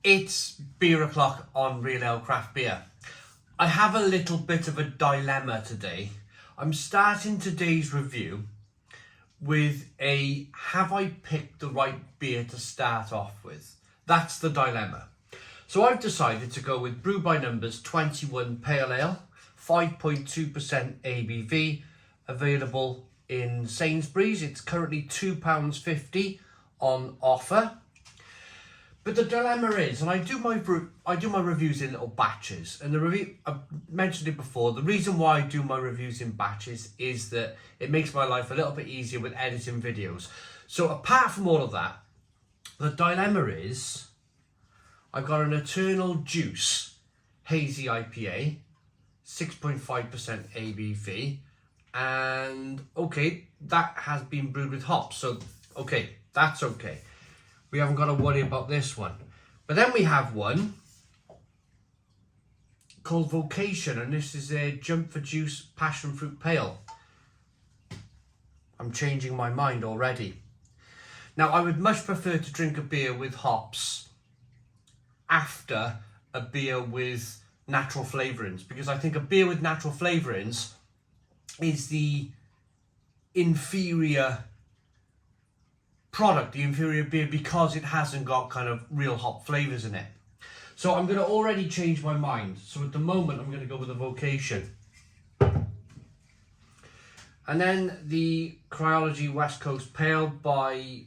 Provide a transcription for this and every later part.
It's beer o'clock on Real Ale Craft Beer. I have a little bit of a dilemma today. I'm starting today's review with a have I picked the right beer to start off with? That's the dilemma. So I've decided to go with Brew by Numbers 21 Pale Ale, 5.2% ABV, available in Sainsbury's. It's currently £2.50 on offer. But the dilemma is, and I do my reviews in little batches, and I've mentioned it before, the reason why I do my reviews in batches is that it makes my life a little bit easier with editing videos. So apart from all of that, the dilemma is, I've got an Eternal Juice Hazy IPA, 6.5% ABV, and okay, that has been brewed with hops, so okay, that's okay. We haven't got to worry about this one. But then we have one called Vocation, and this is a Jump for Juice Passion Fruit Pale. I'm changing my mind already. Now, I would much prefer to drink a beer with hops after a beer with natural flavourings, because I think a beer with natural flavourings is the inferior product, the inferior beer, because it hasn't got kind of real hop flavours in it. So I'm going to already change my mind. So at the moment I'm going to go with a Vocation. And then the Cryology West Coast Pale by,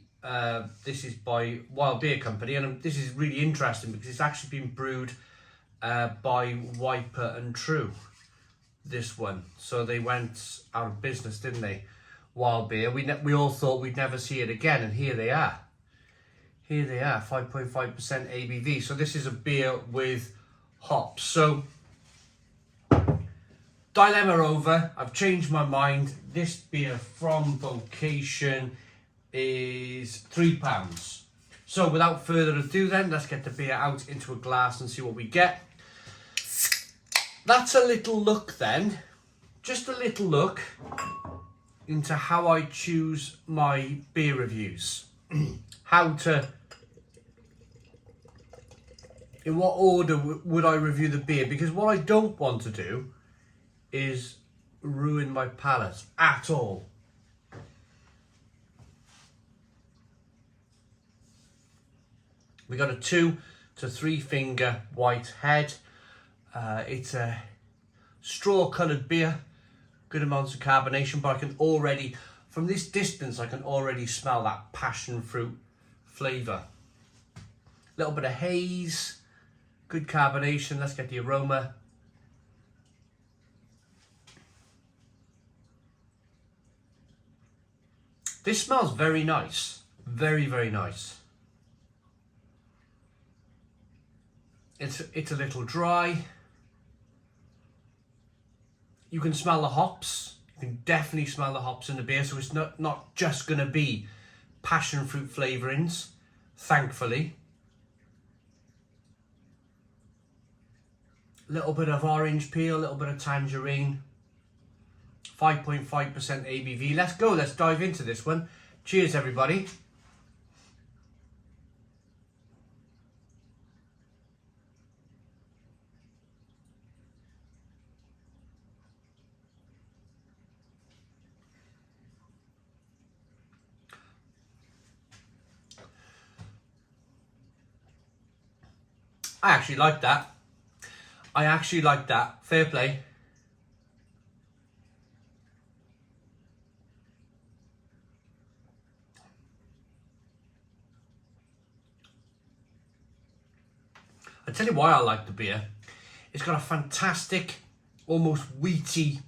this is by Wild Beer Company, and this is really interesting because it's actually been brewed by Wiper and True, this one. So they went out of business, didn't they? Wild Beer. We all thought we'd never see it again, and here they are. Here they are, 5.5% ABV. So this is a beer with hops. So dilemma over. I've changed my mind. This beer from Vocation is £3. So without further ado then, let's get the beer out into a glass and see what we get. That's a little look then. Just a little look into how I choose my beer reviews. In what order would I review the beer? Because what I don't want to do is ruin my palate at all. We got a 2 to 3 finger white head. It's a straw coloured beer. Good amounts of carbonation, but I can already, from this distance, I can already smell that passion fruit flavour. A little bit of haze, good carbonation. Let's get the aroma. This smells very nice, very, very nice. It's a little dry. You can smell the hops. You can definitely smell the hops in the beer, so it's not just going to be passion fruit flavourings, thankfully. A little bit of orange peel, a little bit of tangerine. 5.5% ABV. Let's go, let's dive into this one. Cheers, everybody. I actually like that. I actually like that. Fair play. I tell you why I like the beer. It's got a fantastic, almost wheaty,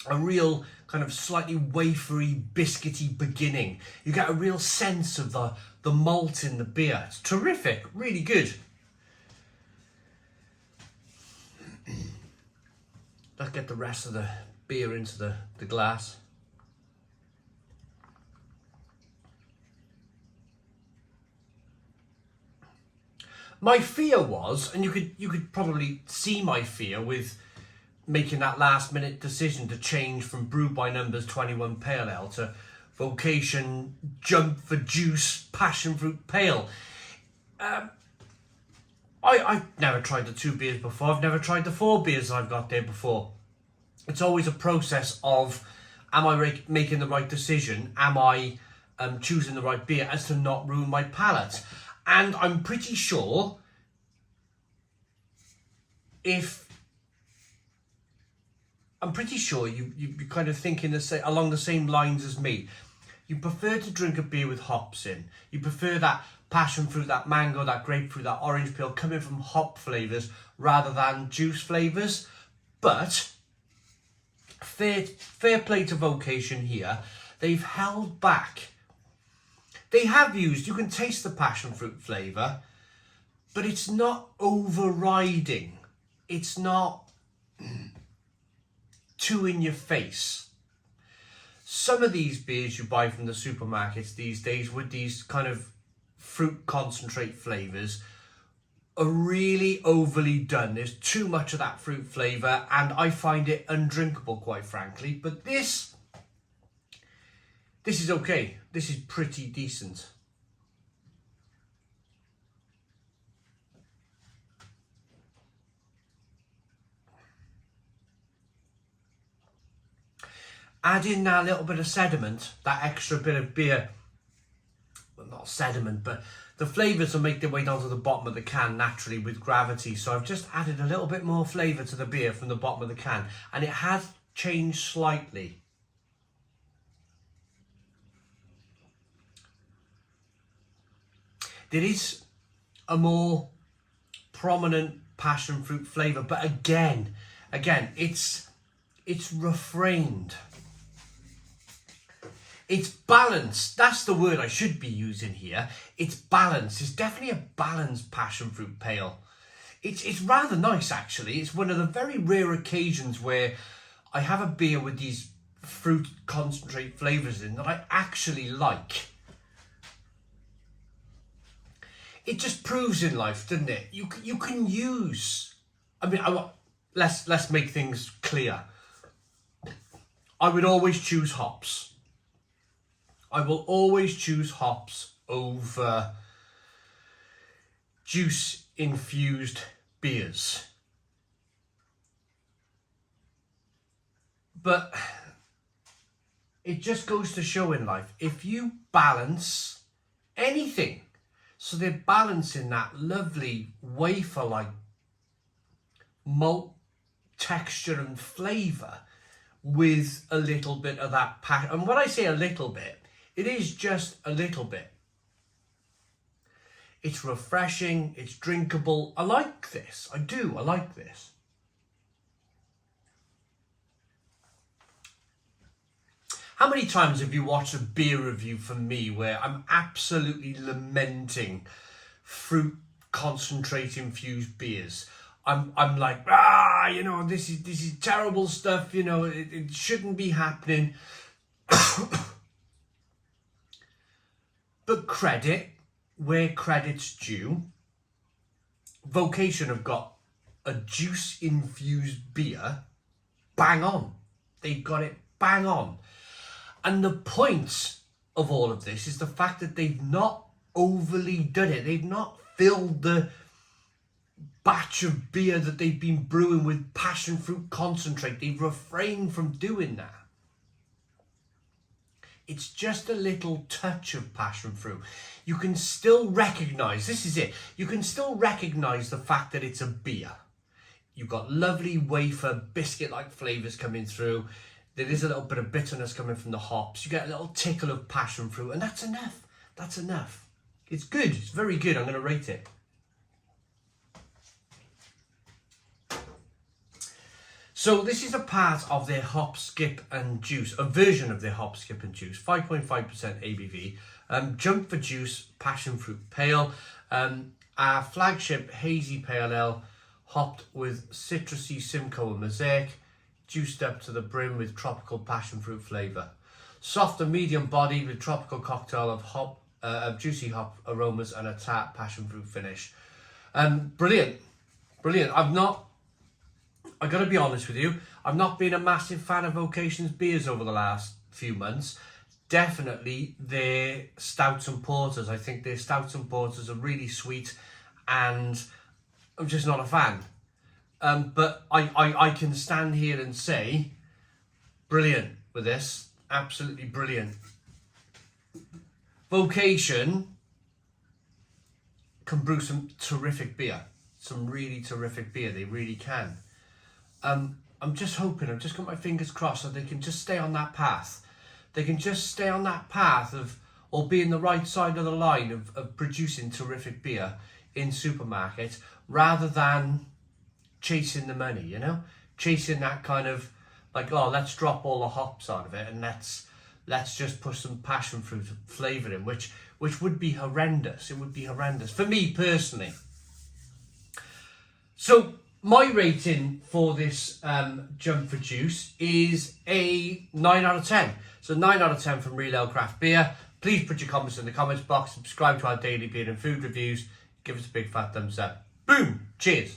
a real kind of slightly wafery, biscuity beginning. You get a real sense of the malt in the beer. It's terrific, really good. Let's get the rest of the beer into the glass. My fear was, and you could probably see my fear with making that last minute decision to change from Brew by Numbers 21 Pale Ale to Vocation Jump for Juice Passion Fruit Pale. I've never tried the 2 beers before. I've never tried the 4 beers I've got there before. It's always a process of, am I making the right decision? Am I choosing the right beer as to not ruin my palate? And I'm pretty sure you're kind of thinking along the same lines as me. You prefer to drink a beer with hops in. You prefer that passion fruit, that mango, that grapefruit, that orange peel coming from hop flavours rather than juice flavours. But fair play to Vocation here. They've held back. They have used, you can taste the passion fruit flavour, but it's not overriding. It's not too in your face. Some of these beers you buy from the supermarkets these days with these kind of fruit concentrate flavours are really overly done. There's too much of that fruit flavour and I find it undrinkable, quite frankly. But this is okay. This is pretty decent. Add in that little bit of sediment, that extra bit of beer. Well, not sediment, but the flavours will make their way down to the bottom of the can naturally with gravity. So I've just added a little bit more flavour to the beer from the bottom of the can. And it has changed slightly. There is a more prominent passion fruit flavour, but again, it's refrained. It's balanced. That's the word I should be using here. It's balanced. It's definitely a balanced passion fruit pale. It's rather nice, actually. It's one of the very rare occasions where I have a beer with these fruit concentrate flavours in that I actually like. It just proves in life, doesn't it? You can use. I mean, let's make things clear. I would always choose hops. I will always choose hops over juice-infused beers. But it just goes to show in life, if you balance anything, so they're balancing that lovely wafer-like malt texture and flavour with a little bit of that passion. And when I say a little bit, it is just a little bit. It's refreshing, it's drinkable. I like this. I do. I like this. How many times have you watched a beer review from me where I'm absolutely lamenting fruit concentrate infused beers? I'm like, you know, this is terrible stuff, you know, it shouldn't be happening. But credit where credit's due. Vocation have got a juice infused beer bang on. They've got it bang on. And the point of all of this is the fact that they've not overly done it. They've not filled the batch of beer that they've been brewing with passion fruit concentrate. They've refrained from doing that. It's just a little touch of passion fruit. You can still recognise, this is it, you can still recognise the fact that it's a beer. You've got lovely wafer, biscuit-like flavours coming through. There is a little bit of bitterness coming from the hops. You get a little tickle of passion fruit, and that's enough. That's enough. It's good. It's very good. I'm going to rate it. So this is a part of their hop, skip and juice, a version of their hop, skip and juice, 5.5% ABV. Jump for Juice, passion fruit pale. Our flagship hazy pale ale, hopped with citrusy Simcoe and Mosaic, juiced up to the brim with tropical passion fruit flavour. Soft and medium body with tropical cocktail of juicy hop aromas and a tart passion fruit finish. Brilliant. I got to be honest with you, I've not been a massive fan of Vocation's beers over the last few months. Definitely their stouts and porters. I think their stouts and porters are really sweet, and I'm just not a fan. But I can stand here and say, brilliant with this, absolutely brilliant. Vocation can brew some terrific beer, some really terrific beer, they really can. I'm just hoping, I've just got my fingers crossed that they can just stay on that path. They can just stay on that path of, or be in the right side of the line of producing terrific beer in supermarkets, rather than chasing the money, you know? Chasing that kind of, like, oh, let's drop all the hops out of it and let's just put some passion fruit flavour in, which would be horrendous. It would be horrendous, for me personally. So, my rating for this Jump for Juice is a 9 out of 10. So 9 out of 10 from Real Ale Craft Beer. Please put your comments in the comments box. Subscribe to our daily beer and food reviews. Give us a big fat thumbs up. Boom! Cheers!